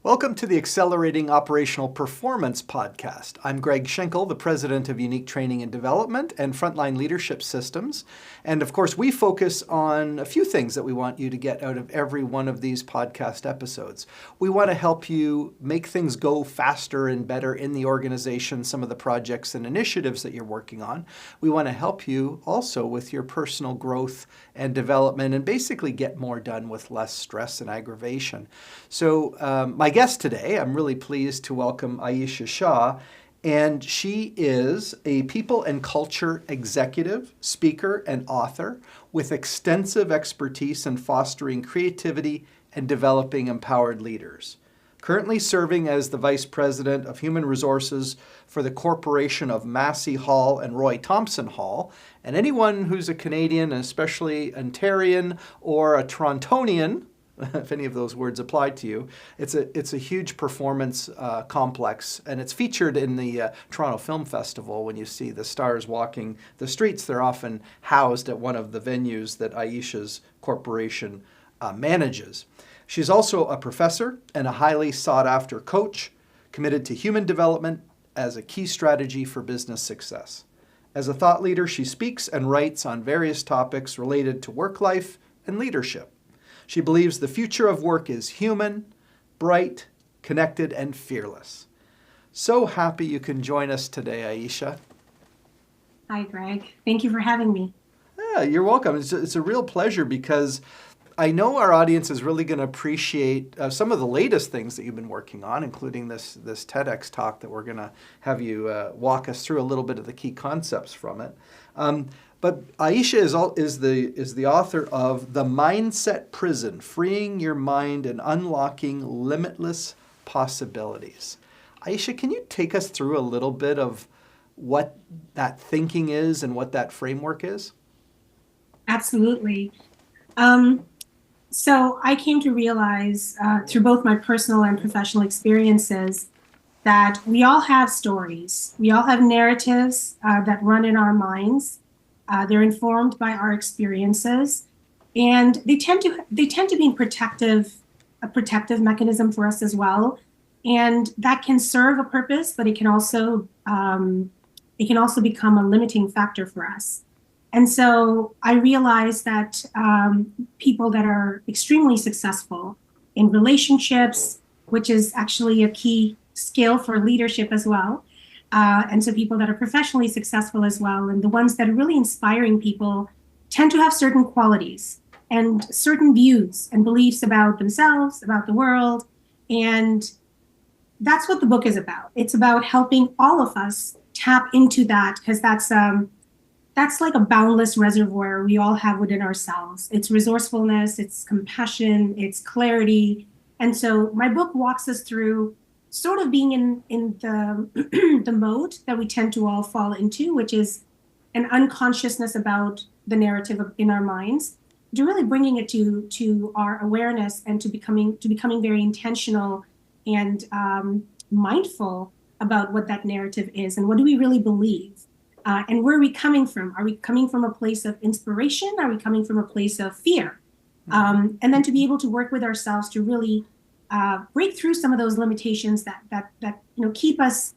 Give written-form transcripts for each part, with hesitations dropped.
Welcome to the Accelerating Operational Performance podcast. I'm Greg Schinkel, the president of Unique Training and Development and Frontline Leadership Systems. And of course, we focus on a few things that we want you to get out of every one of these podcast episodes. We want to help you make things go faster and better in the organization, some of the projects and initiatives that you're working on. We want to help you also with your personal growth and development and basically get more done with less stress and aggravation. So my guest today, I'm really pleased to welcome Ayesha Shah, and she is a people and culture executive, speaker, and author with extensive expertise in fostering creativity and developing empowered leaders. Currently serving as the Vice President of Human Resources for the Corporation of Massey Hall and Roy Thomson Hall. And anyone who's a Canadian, especially Ontarian or a Torontonian, if any of those words apply to you, it's a huge performance complex, and it's featured in the Toronto Film Festival. When you see the stars walking the streets, they're often housed at one of the venues that Ayesha's corporation manages. She's also a professor and a highly sought-after coach, committed to human development as a key strategy for business success. As a thought leader, she speaks and writes on various topics related to work life and leadership. She believes the future of work is human, bright, connected, and fearless. So happy you can join us today, Ayesha. Hi, Greg. Thank you for having me. Yeah, you're welcome. It's a real pleasure because I know our audience is really going to appreciate some of the latest things that you've been working on, including this TEDx talk that we're going to have you walk us through a little bit of the key concepts from it. But Ayesha is the author of The Mindset Prism, Freeing Your Mind and Unlocking Limitless Possibilities. Ayesha, can you take us through a little bit of what that thinking is and what that framework is? Absolutely. So I came to realize through both my personal and professional experiences that we all have stories. We all have narratives that run in our minds. They're informed by our experiences, and they tend to be a protective mechanism for us as well. And that can serve a purpose, but it can also become a limiting factor for us. And so I realized that people that are extremely successful in relationships, which is actually a key skill for leadership as well, and so people that are professionally successful as well, and the ones that are really inspiring people tend to have certain qualities and certain views and beliefs about themselves, about the world. And that's what the book is about. It's about helping all of us tap into that, because that's like a boundless reservoir we all have within ourselves. It's resourcefulness, it's compassion, it's clarity. And so my book walks us through sort of being in the the mode that we tend to all fall into, which is an unconsciousness about the narrative in our minds, to really bringing it to our awareness and to becoming very intentional and mindful about what that narrative is and what do we really believe. And where are we coming from? Are we coming from a place of inspiration? Are we coming from a place of fear? And then to be able to work with ourselves to really break through some of those limitations that keep us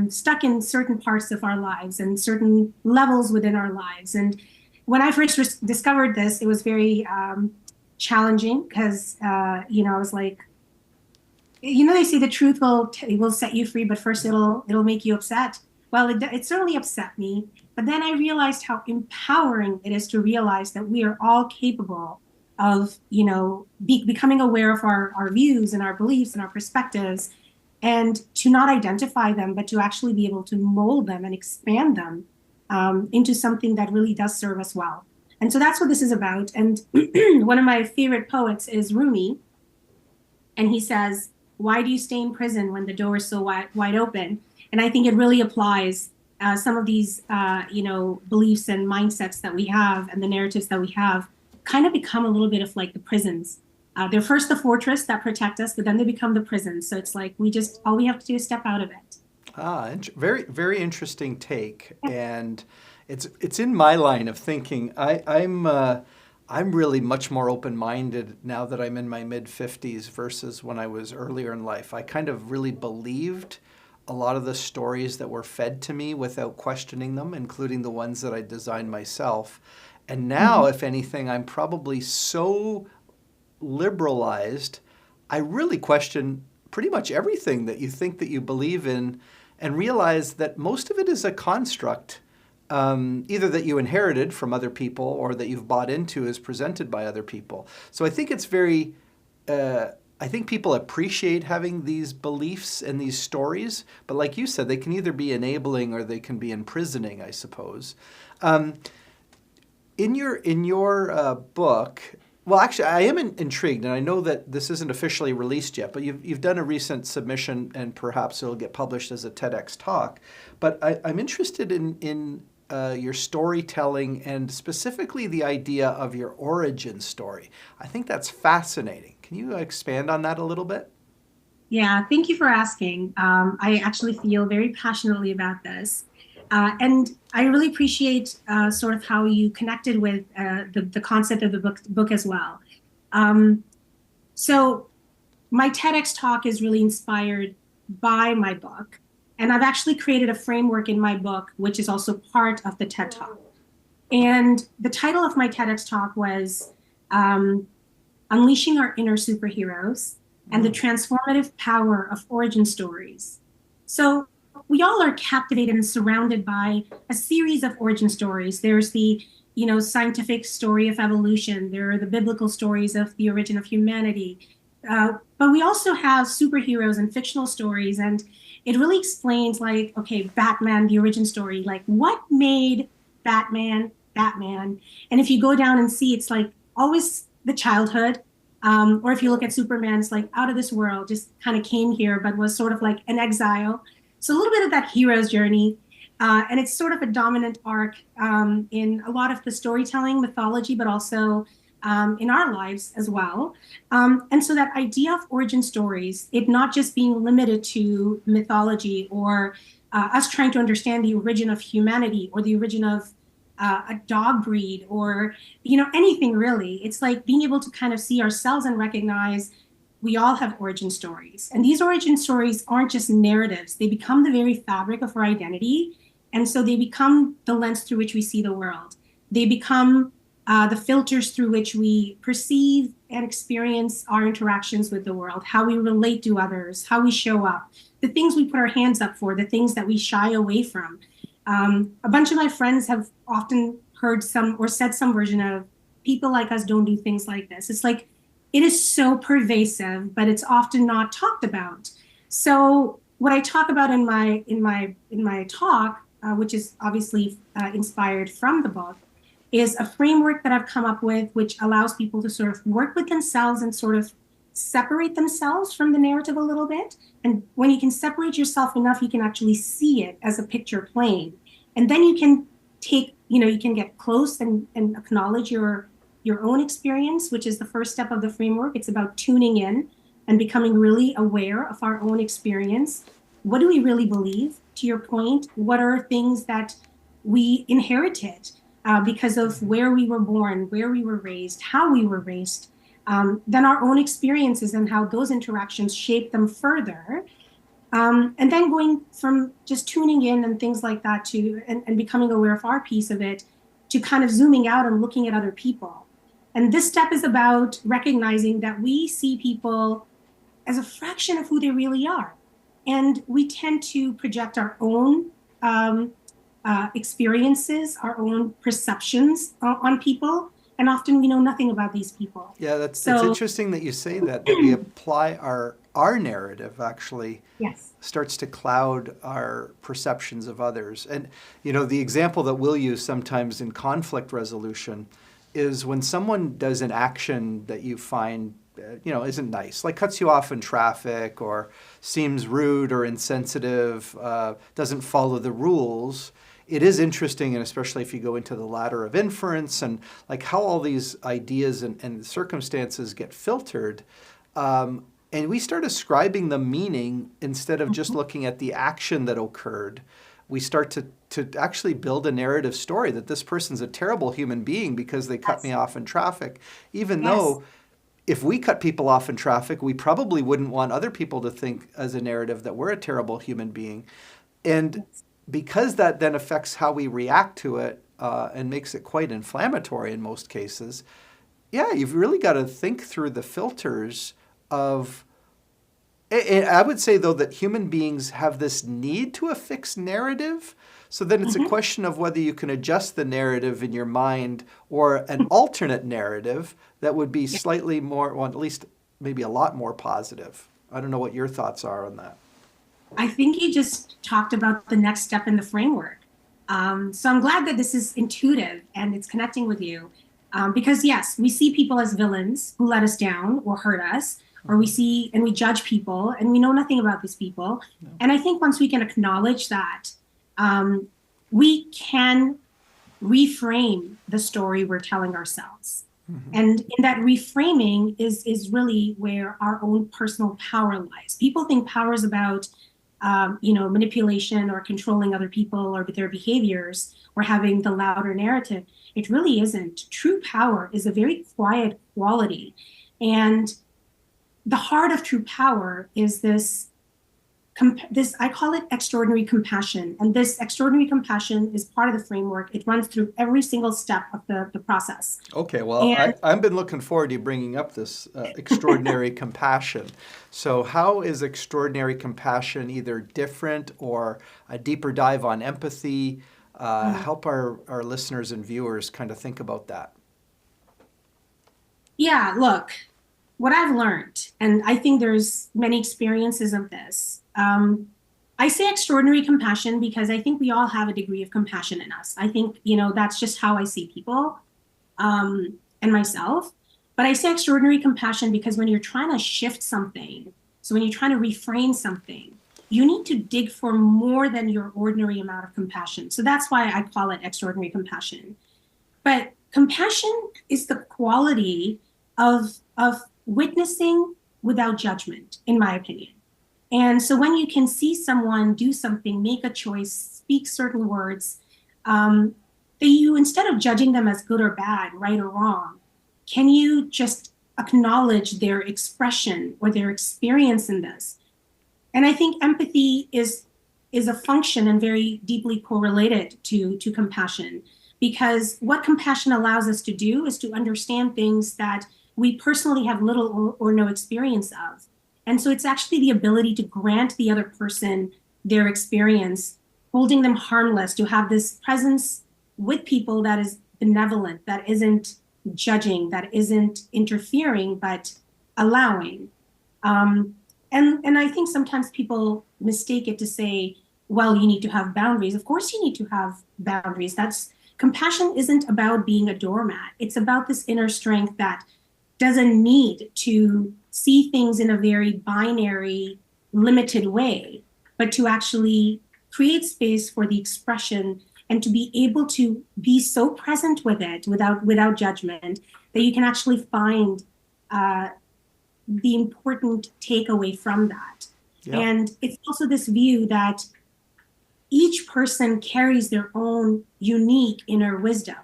stuck in certain parts of our lives and certain levels within our lives. And when I first discovered this, it was very challenging because I was like, they say the truth will set you free, but first it'll make you upset. Well, it certainly upset me, but then I realized how empowering it is to realize that we are all capable of, becoming aware of our views and our beliefs and our perspectives, and to not identify them, but to actually be able to mold them and expand them into something that really does serve us well. And so that's what this is about. And one of my favorite poets is Rumi, and he says, "Why do you stay in prison when the door is so wide open?" And I think it really applies some of these, beliefs and mindsets that we have and the narratives that we have kind of become a little bit of like the prisons. They're first the fortress that protect us, but then they become the prisons. So it's like all we have to do is step out of it. Very, very interesting take. And it's in my line of thinking. I'm really much more open-minded now that I'm in my mid-50s versus when I was earlier in life. I kind of really believed a lot of the stories that were fed to me without questioning them, including the ones that I designed myself. And now, if anything, I'm probably so liberalized, I really question pretty much everything that you think that you believe in and realize that most of it is a construct, either that you inherited from other people or that you've bought into as presented by other people. So I think it's very, I think people appreciate having these beliefs and these stories, but like you said, they can either be enabling or they can be imprisoning, I suppose. In your book, well, actually, I am intrigued, and I know that this isn't officially released yet, but you've done a recent submission, and perhaps it'll get published as a TEDx talk. But I'm interested in your storytelling and specifically the idea of your origin story. I think that's fascinating. Can you expand on that a little bit? Yeah, thank you for asking. I actually feel very passionately about this. And I really appreciate sort of how you connected with the concept of the book as well. So my TEDx talk is really inspired by my book. And I've actually created a framework in my book, which is also part of the TED Talk. And the title of my TEDx talk was Unleashing Our Inner Superheroes and the Transformative Power of Origin Stories. So we all are captivated and surrounded by a series of origin stories. There's the, scientific story of evolution. There are the biblical stories of the origin of humanity. But we also have superheroes and fictional stories. And it really explains, like, okay, Batman, the origin story, like what made Batman Batman? And if you go down and see, it's like always the childhood. Or if you look at Superman, it's like out of this world, just kind of came here, but was sort of like an exile. So a little bit of that hero's journey. And it's sort of a dominant arc in a lot of the storytelling mythology, but also in our lives as well. And so that idea of origin stories, it not just being limited to mythology or us trying to understand the origin of humanity or the origin of a dog breed or, anything really. It's like being able to kind of see ourselves and recognize we all have origin stories. And these origin stories aren't just narratives. They become the very fabric of our identity. And so they become the lens through which we see the world. They become the filters through which we perceive and experience our interactions with the world, how we relate to others, how we show up, the things we put our hands up for, the things that we shy away from. A bunch of my friends have often heard some or said some version of people like us don't do things like this. It's like, it is so pervasive, but it's often not talked about. So what I talk about in my talk, which is obviously inspired from the book, is a framework that I've come up with, which allows people to sort of work with themselves and sort of separate themselves from the narrative a little bit. And when you can separate yourself enough, you can actually see it as a picture plane. And then you can take, you can get close and acknowledge your own experience, which is the first step of the framework. It's about tuning in and becoming really aware of our own experience. What do we really believe? To your point, what are things that we inherited because of where we were born, where we were raised, how we were raised? Then our own experiences and how those interactions shape them further. And then going from just tuning in and things like that to and becoming aware of our piece of it to kind of zooming out and looking at other people. And this step is about recognizing that we see people as a fraction of who they really are. And we tend to project our own experiences, our own perceptions on people. And often we know nothing about these people. Yeah, it's interesting that you say that we apply our narrative actually Yes. starts to cloud our perceptions of others. And, the example that we'll use sometimes in conflict resolution is when someone does an action that you find, isn't nice, like cuts you off in traffic or seems rude or insensitive, doesn't follow the rules. It is interesting, and especially if you go into the ladder of inference and like how all these ideas and circumstances get filtered, and we start ascribing them meaning instead of just looking at the action that occurred. We start to to actually build a narrative story that this person's a terrible human being because they cut me off in traffic, even though if we cut people off in traffic, we probably wouldn't want other people to think as a narrative that we're a terrible human being. And because that then affects how we react to it and makes it quite inflammatory in most cases, yeah, you've really got to think through the filters of. I would say, though, that human beings have this need to affix narrative. So then it's a question of whether you can adjust the narrative in your mind or an alternate narrative that would be slightly more, well, at least maybe a lot more positive. I don't know what your thoughts are on that. I think you just talked about the next step in the framework. So I'm glad that this is intuitive and it's connecting with you. Because yes, we see people as villains who let us down or hurt us, or we see and we judge people and we know nothing about these people. No. And I think once we can acknowledge that, we can reframe the story we're telling ourselves. And in that reframing is really where our own personal power lies. People think power is about manipulation or controlling other people or their behaviors or having the louder narrative. It really isn't. True power is a very quiet quality. And the heart of true power is this, I call it extraordinary compassion. And this extraordinary compassion is part of the framework. It runs through every single step of the process. Okay, well, I've been looking forward to you bringing up this extraordinary compassion. So how is extraordinary compassion either different or a deeper dive on empathy? Help our listeners and viewers kind of think about that. Yeah, look, what I've learned, and I think there's many experiences of this, I say extraordinary compassion because I think we all have a degree of compassion in us. I think, that's just how I see people and myself. But I say extraordinary compassion because when you're trying to shift something, so when you're trying to reframe something, you need to dig for more than your ordinary amount of compassion. So that's why I call it extraordinary compassion. But compassion is the quality of witnessing without judgment, in my opinion. And so when you can see someone do something, make a choice, speak certain words, that you, instead of judging them as good or bad, right or wrong, can you just acknowledge their expression or their experience in this? And I think empathy is a function and very deeply correlated to compassion, because what compassion allows us to do is to understand things that we personally have little or no experience of. And so it's actually the ability to grant the other person their experience, holding them harmless, to have this presence with people that is benevolent, that isn't judging, that isn't interfering, but allowing. And I think sometimes people mistake it to say, well, you need to have boundaries. Of course you need to have boundaries. Compassion isn't about being a doormat. It's about this inner strength that doesn't need to see things in a very binary, limited way, but to actually create space for the expression and to be able to be so present with it without judgment that you can actually find the important takeaway from that. Yeah. And it's also this view that each person carries their own unique inner wisdom.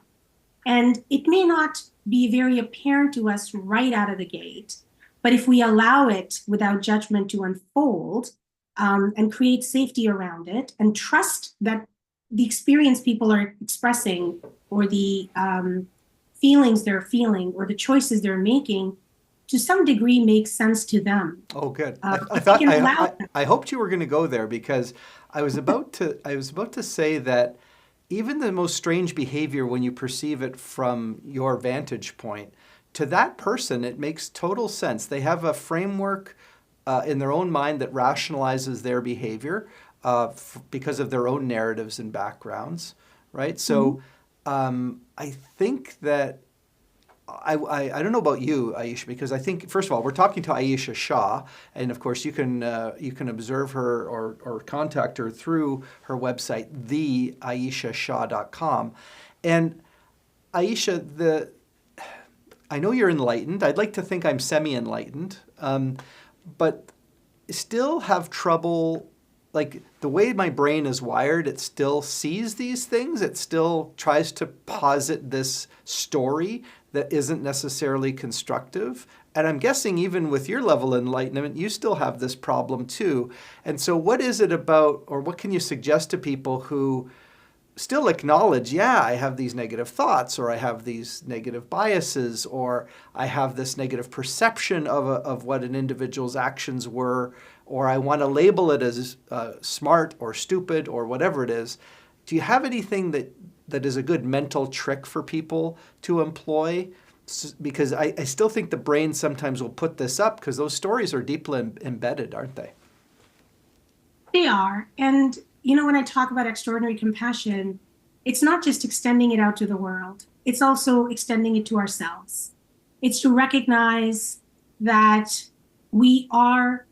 And it may not be very apparent to us right out of the gate, but if we allow it without judgment to unfold and create safety around it and trust that the experience people are expressing or the feelings they're feeling or the choices they're making to some degree makes sense to them. Oh, good. I hoped you were going to go there, because I was about to say that even the most strange behavior, when you perceive it from your vantage point, to that person, it makes total sense. They have a framework in their own mind that rationalizes their behavior because of their own narratives and backgrounds, right? So I think that I don't know about you, Ayesha, because I think, first of all, we're talking to Ayesha Shah, and of course you can observe her or contact her through her website, theayeshashah.com. And Ayesha, I know you're enlightened. I'd like to think I'm semi-enlightened, but still have trouble like the way my brain is wired, it still sees these things. It still tries to posit this story that isn't necessarily constructive. And I'm guessing even with your level of enlightenment, you still have this problem too. And so what is it about, or what can you suggest to people who still acknowledge, yeah, I have these negative thoughts, or I have these negative biases, or I have this negative perception of what an individual's actions were, or I want to label it as smart or stupid or whatever it is. Do you have anything that is a good mental trick for people to employ? Because I still think the brain sometimes will put this up because those stories are deeply embedded, aren't they? They are. And, when I talk about extraordinary compassion, it's not just extending it out to the world. It's also extending it to ourselves. It's to recognize that we are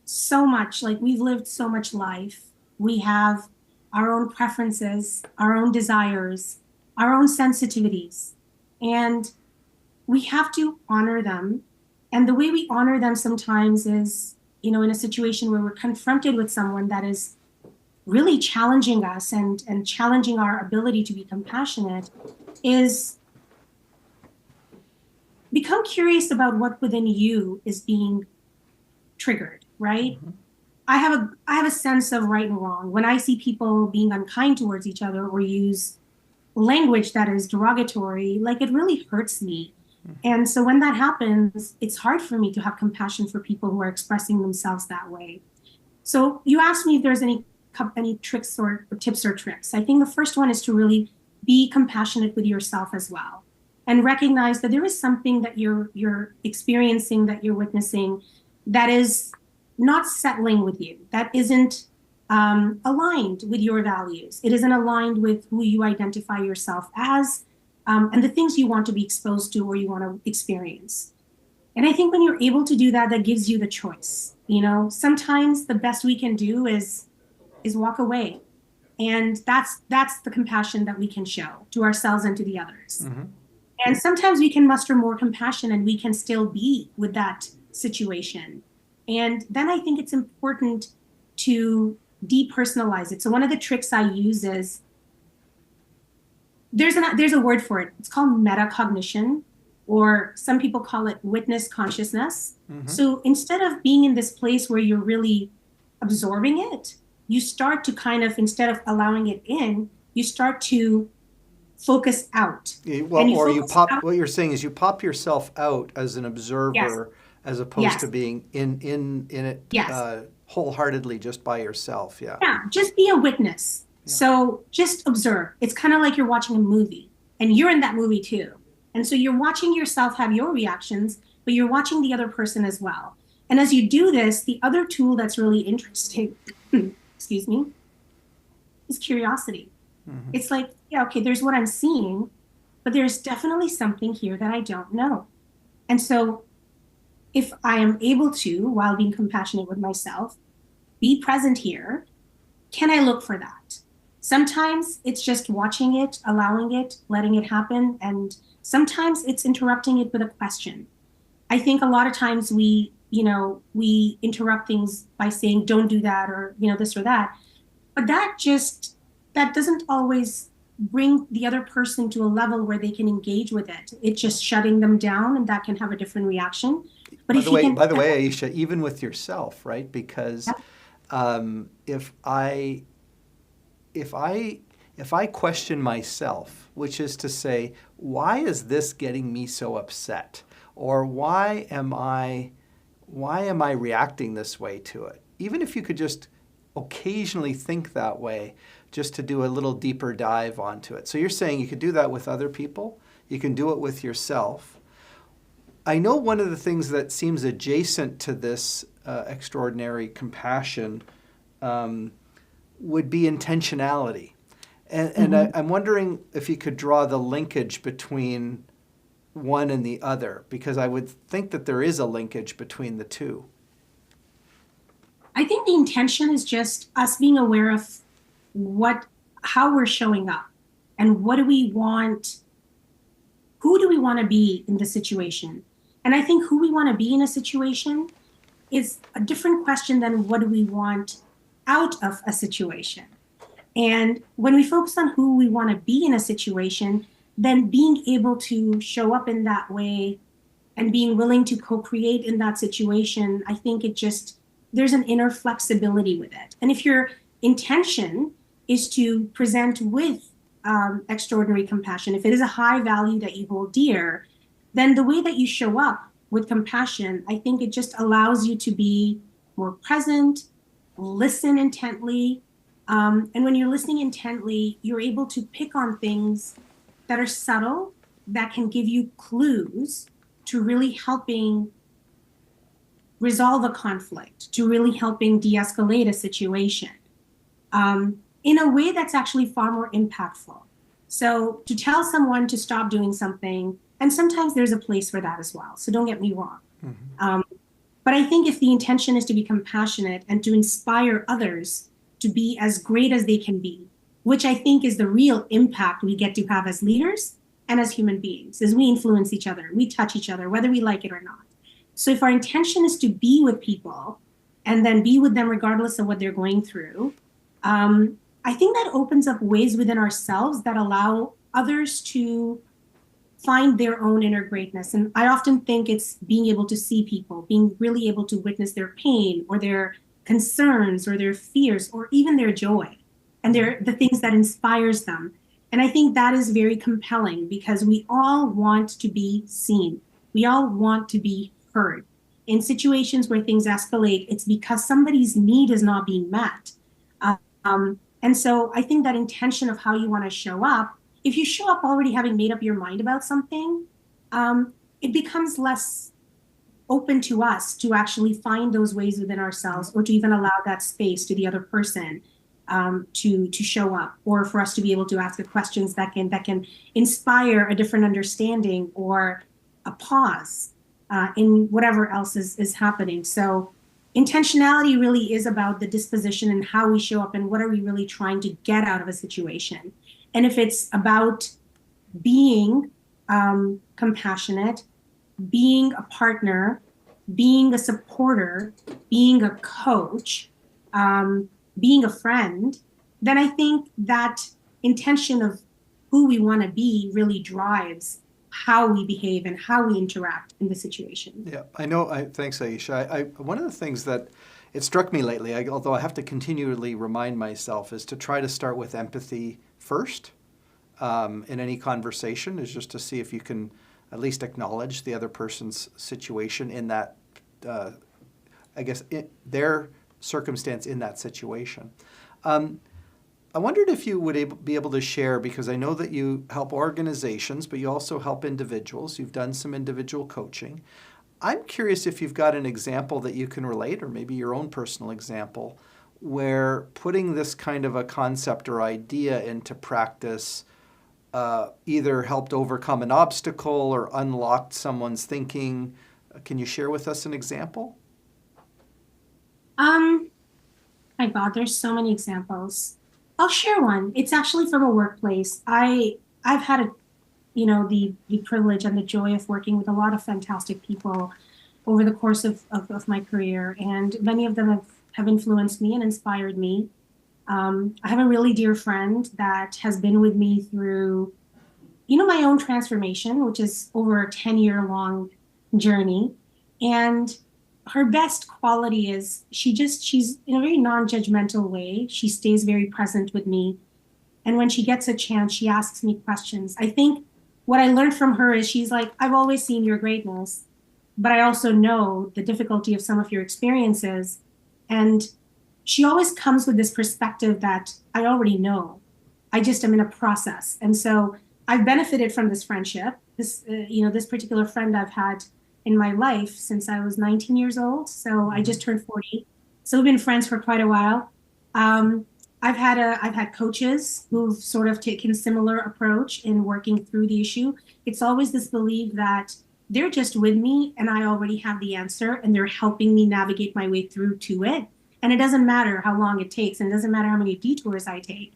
so much, like we've lived so much life. We have our own preferences, our own desires, our own sensitivities. And we have to honor them. And the way we honor them sometimes is, in a situation where we're confronted with someone that is really challenging us and challenging our ability to be compassionate, is become curious about what within you is being triggered, right? Mm-hmm. I have a sense of right and wrong. When I see people being unkind towards each other or use language that is derogatory, like it really hurts me. And so when that happens, it's hard for me to have compassion for people who are expressing themselves that way. So you asked me if there's any tricks or tips or tricks. I think the first one is to really be compassionate with yourself as well, and recognize that there is something that you're experiencing, that you're witnessing, that is not settling with you, that isn't aligned with your values. It isn't aligned with who you identify yourself as, and the things you want to be exposed to or you want to experience. And I think when you're able to do that, that gives you the choice. Sometimes the best we can do is walk away. And that's the compassion that we can show to ourselves and to the others. Mm-hmm. And sometimes we can muster more compassion and we can still be with that situation. And then I think it's important to depersonalize it. So one of the tricks I use is, there's a word for it. It's called metacognition, or some people call it witness consciousness. Mm-hmm. So instead of being in this place where you're really absorbing it, you start to kind of, instead of allowing it in, you start to focus out. Well, what you're saying is you pop yourself out as an observer, yes, as opposed to being in it, yes, wholeheartedly just by yourself. Yeah. Yeah, just be a witness. Yeah. So just observe. It's kind of like you're watching a movie and you're in that movie too. And so you're watching yourself have your reactions, but you're watching the other person as well. And as you do this, the other tool that's really interesting, excuse me, is curiosity. Mm-hmm. It's like, yeah, okay, there's what I'm seeing, but there's definitely something here that I don't know. And so if I am able to, while being compassionate with myself, be present here, can I look for that? Sometimes it's just watching it, allowing it, letting it happen. And sometimes it's interrupting it with a question. I think a lot of times we interrupt things by saying, don't do that, or, this or that. But that doesn't always bring the other person to a level where they can engage with it. It's just shutting them down, and that can have a different reaction. But by the way, Ayesha, even with yourself, right? Because if I question myself, which is to say, why is this getting me so upset? Or why am I reacting this way to it? Even if you could just occasionally think that way, just to do a little deeper dive onto it. So you're saying you could do that with other people, you can do it with yourself. I know one of the things that seems adjacent to this extraordinary compassion would be intentionality. And mm-hmm. I'm wondering if you could draw the linkage between one and the other, because I would think that there is a linkage between the two. I think the intention is just us being aware of how we're showing up, and what do we want, who do we want to be in the situation. And I think who we want to be in a situation is a different question than what do we want out of a situation. And when we focus on who we want to be in a situation, then being able to show up in that way and being willing to co-create in that situation, I think there's an inner flexibility with it. And if your intention is to present with extraordinary compassion, if it is a high value that you hold dear, then the way that you show up with compassion, I think it just allows you to be more present, listen intently. And when you're listening intently, you're able to pick on things that are subtle, that can give you clues to really helping resolve a conflict, to really helping de-escalate a situation in a way that's actually far more impactful. So to tell someone to stop doing something, and sometimes there's a place for that as well, so don't get me wrong. But I think if the intention is to be compassionate and to inspire others to be as great as they can be, which I think is the real impact we get to have as leaders and as human beings, is we influence each other, we touch each other, whether we like it or not. So if our intention is to be with people and then be with them regardless of what they're going through, I think that opens up ways within ourselves that allow others to find their own inner greatness. And I often think it's being able to see people, being really able to witness their pain or their concerns or their fears or even their joy and the things that inspires them. And I think that is very compelling because we all want to be seen. We all want to be heard. In situations where things escalate, it's because somebody's need is not being met. And so I think that intention of how you want to show up, if you show up already having made up your mind about something, it becomes less open to us to actually find those ways within ourselves or to even allow that space to the other person to show up, or for us to be able to ask the questions that can inspire a different understanding or a pause in whatever else is happening. So intentionality really is about the disposition and how we show up and what are we really trying to get out of a situation. And if it's about being compassionate, being a partner, being a supporter, being a coach, being a friend, then I think that intention of who we want to be really drives how we behave and how we interact in the situation. Yeah, I know. Thanks, Ayesha. One of the things that it struck me lately, although I have to continually remind myself, is to try to start with empathy first in any conversation, is just to see if you can at least acknowledge the other person's situation in that, their circumstance in that situation. I wondered if you would be able to share, because I know that you help organizations, but you also help individuals. You've done some individual coaching. I'm curious if you've got an example that you can relate, or maybe your own personal example, where putting this kind of a concept or idea into practice either helped overcome an obstacle or unlocked someone's thinking. Can you share with us an example? My God, there's so many examples. I'll share one. It's actually from a workplace. I've had the privilege and the joy of working with a lot of fantastic people over the course of my career, and many of them have influenced me and inspired me. I have a really dear friend that has been with me through, my own transformation, which is over a 10-year-long journey. And her best quality is she's in a very non-judgmental way. She stays very present with me. And when she gets a chance, she asks me questions. I think what I learned from her is she's like, I've always seen your greatness, but I also know the difficulty of some of your experiences. And she always comes with this perspective that I already know. I just am in a process. And so I've benefited from this friendship. This particular friend I've had in my life since I was 19 years old. So I just turned 40. So we've been friends for quite a while. I've had coaches who've sort of taken similar approach in working through the issue. It's always this belief that they're just with me and I already have the answer and they're helping me navigate my way through to it. And it doesn't matter how long it takes, and it doesn't matter how many detours I take.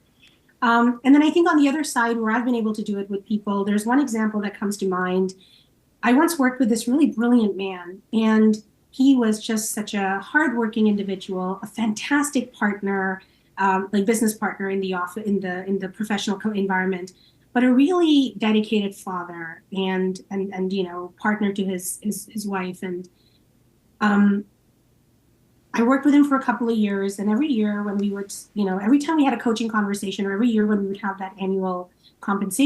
And then I think on the other side, where I've been able to do it with people, there's one example that comes to mind. I once worked with this really brilliant man, and he was just such a hardworking individual, a fantastic partner, like business partner in the office, in the professional environment, but a really dedicated father and partner to his wife. And I worked with him for a couple of years, and every year when we would, every time we had a coaching conversation, or every year when we would have that annual performance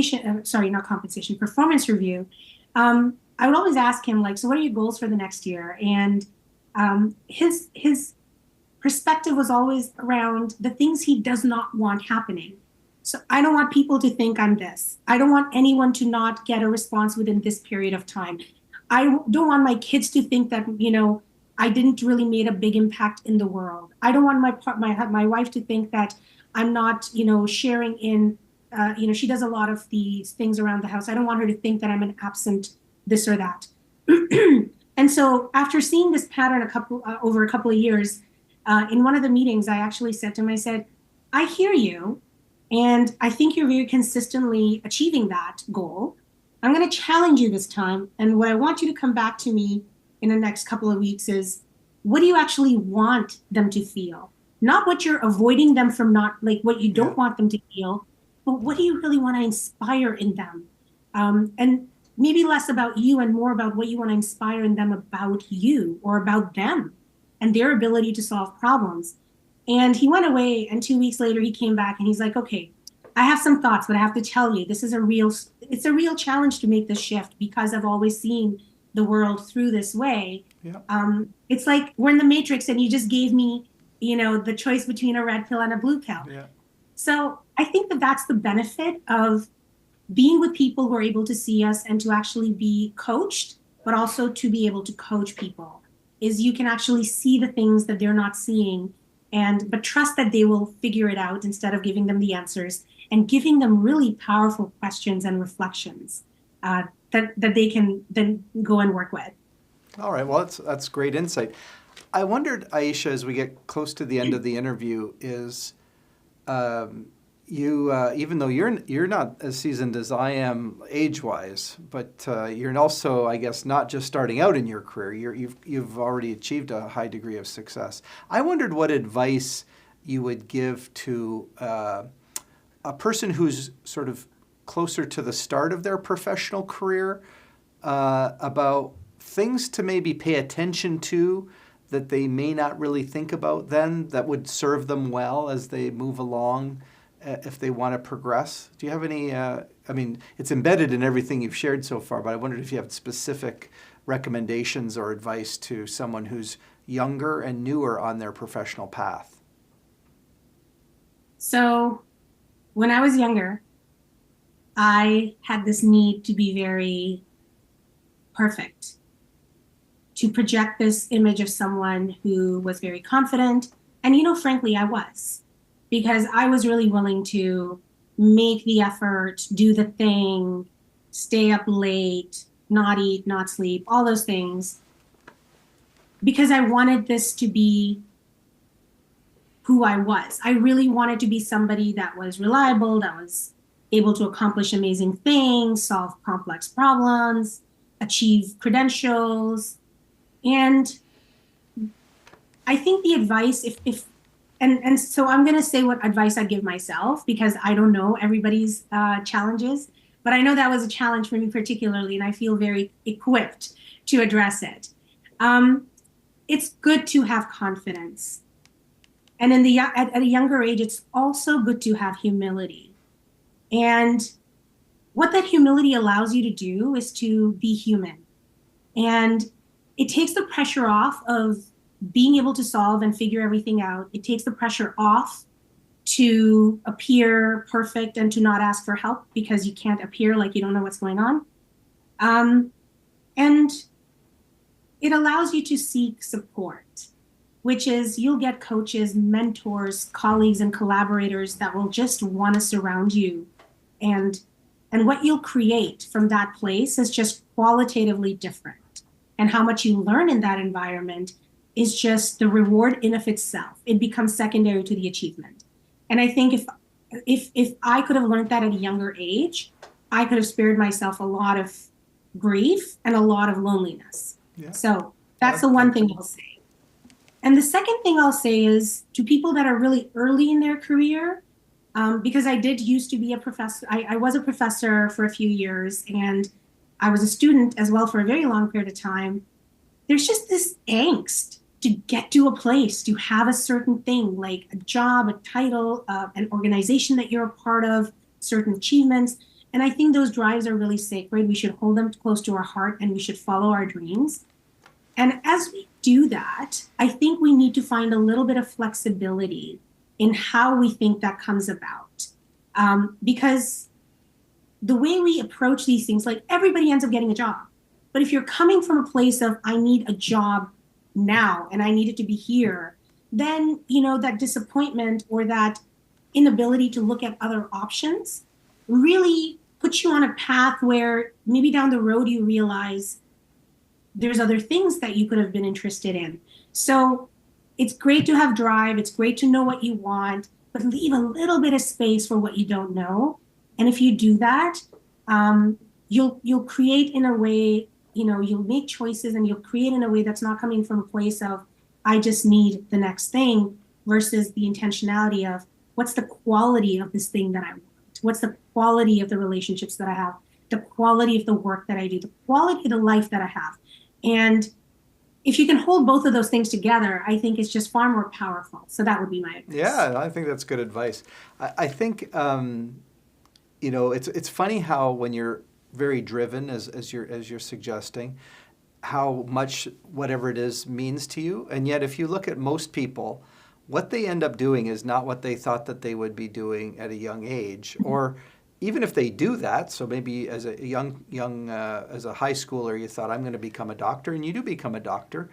review, I would always ask him, like, so what are your goals for the next year? And his perspective was always around the things he does not want happening. So I don't want people to think I'm this. I don't want anyone to not get a response within this period of time. I don't want my kids to think that, I didn't really make a big impact in the world. I don't want my wife to think that I'm not, sharing in, she does a lot of these things around the house. I don't want her to think that I'm an absent this or that. And so after seeing this pattern over a couple of years, in one of the meetings, I actually said to him, I said, I hear you, and I think you're very consistently achieving that goal. I'm going to challenge you this time. And what I want you to come back to me in the next couple of weeks is, what do you actually want them to feel? Not what you're avoiding them from, not like what you don't want them to feel, but what do you really want to inspire in them? And maybe less about you and more about what you want to inspire in them about you or about them and their ability to solve problems. And he went away, and 2 weeks later he came back and he's like, okay, I have some thoughts, but I have to tell you, it's a real challenge to make this shift because I've always seen the world through this way. Yeah. It's like we're in the Matrix and you just gave me, the choice between a red pill and a blue pill. Yeah. So I think that that's the benefit of being with people who are able to see us and to actually be coached, but also to be able to coach people, is you can actually see the things that they're not seeing, but trust that they will figure it out instead of giving them the answers and giving them really powerful questions and reflections that they can then go and work with. All right. Well, that's great insight. I wondered, Ayesha, as we get close to the end of the interview, is you, even though you're not as seasoned as I am age-wise, but you're also, I guess, not just starting out in your career. You've already achieved a high degree of success. I wondered what advice you would give to a person who's sort of closer to the start of their professional career about things to maybe pay attention to that they may not really think about then that would serve them well as they move along if they want to progress. Do you have any, it's embedded in everything you've shared so far, but I wondered if you have specific recommendations or advice to someone who's younger and newer on their professional path. So when I was younger, I had this need to be very perfect, to project this image of someone who was very confident. And, frankly, I was, because I was really willing to make the effort, do the thing, stay up late, not eat, not sleep, all those things, because I wanted this to be who I was. I really wanted to be somebody that was reliable, that was able to accomplish amazing things, solve complex problems, achieve credentials. And I think the advice, and so I'm going to say what advice I give myself, because I don't know everybody's challenges, but I know that was a challenge for me particularly, and I feel very equipped to address it. It's good to have confidence. And at a younger age, it's also good to have humility. And what that humility allows you to do is to be human. And it takes the pressure off of being able to solve and figure everything out. It takes the pressure off to appear perfect and to not ask for help because you can't appear like you don't know what's going on. And it allows you to seek support, which is you'll get coaches, mentors, colleagues, and collaborators that will just want to surround you. And what you'll create from that place is just qualitatively different. And how much you learn in that environment is just the reward in of itself. It becomes secondary to the achievement. And I think if I could have learned that at a younger age, I could have spared myself a lot of grief and a lot of loneliness. Yeah. So That's the one thing I'll say. And the second thing I'll say is to people that are really early in their career, because I did used to be a professor. I was a professor for a few years, and I was a student as well for a very long period of time. There's just this angst to get to a place, to have a certain thing like a job, a title, an organization that you're a part of, certain achievements. And I think those drives are really sacred. We should hold them close to our heart and we should follow our dreams. And as we do that, I think we need to find a little bit of flexibility in how we think that comes about. Because the way we approach these things, like everybody ends up getting a job. But if you're coming from a place of, I need a job now and I need it to be here, then, that disappointment or that inability to look at other options really puts you on a path where maybe down the road you realize there's other things that you could have been interested in. So it's great to have drive. It's great to know what you want, but leave a little bit of space for what you don't know. And if you do that, you'll create in a way, you'll make choices and you'll create in a way that's not coming from a place of, I just need the next thing, versus the intentionality of what's the quality of this thing that I want? What's the quality of the relationships that I have? The quality of the work that I do, the quality of the life that I have. And if you can hold both of those things together, I think it's just far more powerful. So that would be my advice. Yeah, I think that's good advice. I think, it's funny how when you're very driven, as you're suggesting, how much whatever it is means to you. And yet if you look at most people, what they end up doing is not what they thought that they would be doing at a young age. Or even if they do that, so maybe as a young as a high schooler, you thought, I'm going to become a doctor, and you do become a doctor.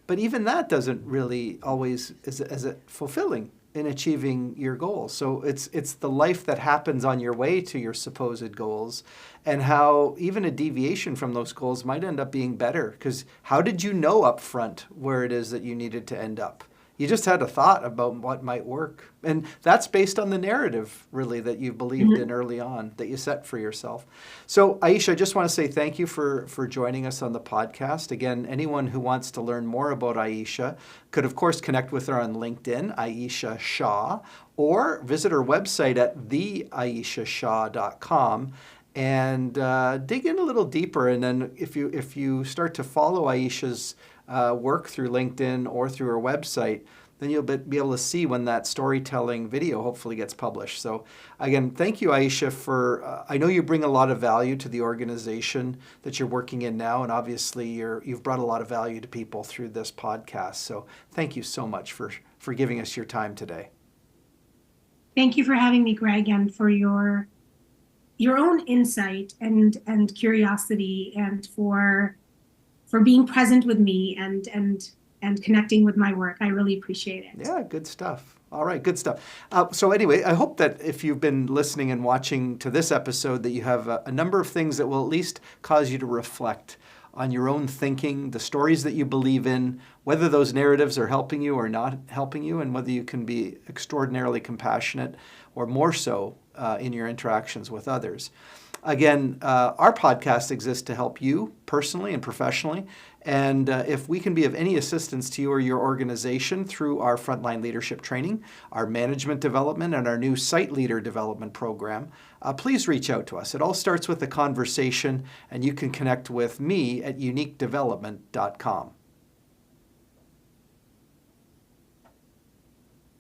But even that doesn't really always is fulfilling in achieving your goals. So it's the life that happens on your way to your supposed goals, and how even a deviation from those goals might end up being better. Because how did you know up front where it is that you needed to end up? You just had a thought about what might work. And that's based on the narrative, really, that you believed in early on, that you set for yourself. So, Ayesha, I just want to say thank you for joining us on the podcast. Again, anyone who wants to learn more about Ayesha could, of course, connect with her on LinkedIn, Ayesha Shah, or visit her website at theayeshashah.com and dig in a little deeper. And then if you start to follow Ayesha's work through LinkedIn or through her website, then you'll be able to see when that storytelling video hopefully gets published. So again, thank you, Ayesha, for, I know you bring a lot of value to the organization that you're working in now, and obviously you've brought a lot of value to people through this podcast. So thank you so much for giving us your time today. Thank you for having me, Greg, and for your own insight and curiosity, and for being present with me and connecting with my work. I really appreciate it. Yeah, good stuff. All right, good stuff. So anyway, I hope that if you've been listening and watching to this episode, that you have a number of things that will at least cause you to reflect on your own thinking, the stories that you believe in, whether those narratives are helping you or not helping you, and whether you can be extraordinarily compassionate or more so in your interactions with others. Again, our podcast exists to help you personally and professionally. And if we can be of any assistance to you or your organization through our frontline leadership training, our management development, and our new site leader development program, please reach out to us. It all starts with a conversation, and you can connect with me at uniquedevelopment.com.